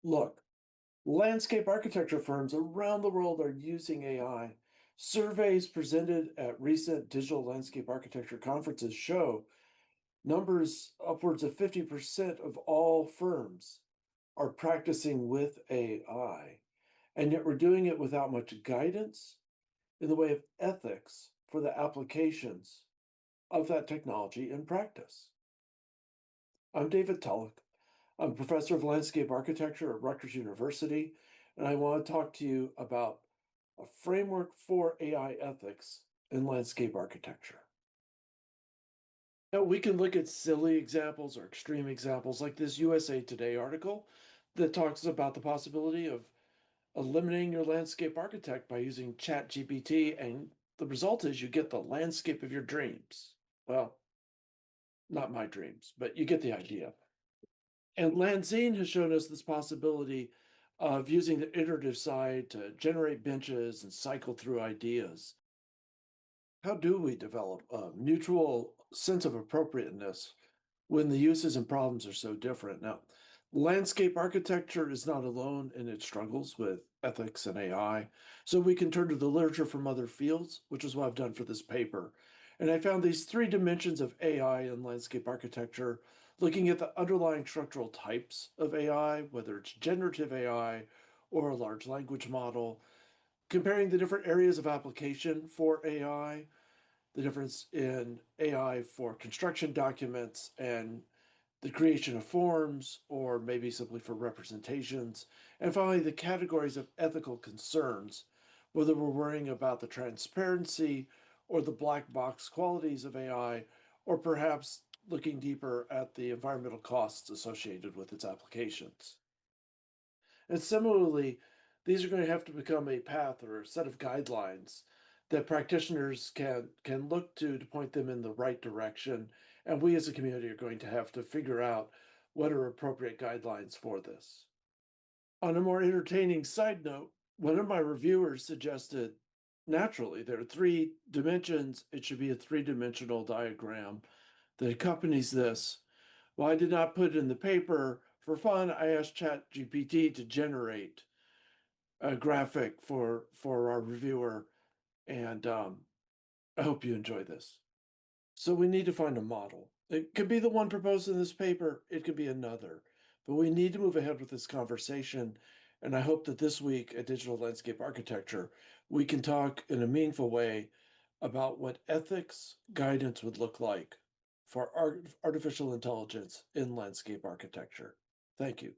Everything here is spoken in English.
Look, landscape architecture firms around the world are using AI. Surveys presented at recent digital landscape architecture conferences show numbers upwards of 50% of all firms are practicing with AI. And yet we're doing it without much guidance in the way of ethics for the applications of that technology in practice. I'm David Tulloch. I'm a professor of landscape architecture at Rutgers University, and I want to talk to you about a framework for AI ethics in landscape architecture. Now, we can look at silly examples or extreme examples like this USA Today article that talks about the possibility of eliminating your landscape architect by using ChatGPT, and the result is you get the landscape of your dreams. Well, not my dreams, but you get the idea. And Lanzine has shown us this possibility of using the iterative side to generate benches and cycle through ideas. How do we develop a mutual sense of appropriateness when the uses and problems are so different? Now, landscape architecture is not alone in its struggles with ethics and AI, so we can turn to the literature from other fields, which is what I've done for this paper. And I found these three dimensions of AI in landscape architecture, looking at the underlying structural types of AI, whether it's generative AI or a large language model, comparing the different areas of application for AI, the difference in AI for construction documents and the creation of forms, or maybe simply for representations. And finally, the categories of ethical concerns, whether we're worrying about the transparency or the black box qualities of AI, or perhaps looking deeper at the environmental costs associated with its applications. And similarly, these are going to have to become a path or a set of guidelines that practitioners can look to point them in the right direction. And we as a community are going to have to figure out what are appropriate guidelines for this. On a more entertaining side note, one of my reviewers suggested naturally there are three dimensions. It should be a three-dimensional diagram that accompanies this. Well, I did not put it in the paper. For fun, I asked ChatGPT to generate a graphic for our reviewer, and I hope you enjoy this. So we need to find a model. It could be the one proposed in this paper, it could be another, but we need to move ahead with this conversation. And I hope that this week at Digital Landscape Architecture, we can talk in a meaningful way about what ethics guidance would look like for artificial intelligence in landscape architecture. Thank you.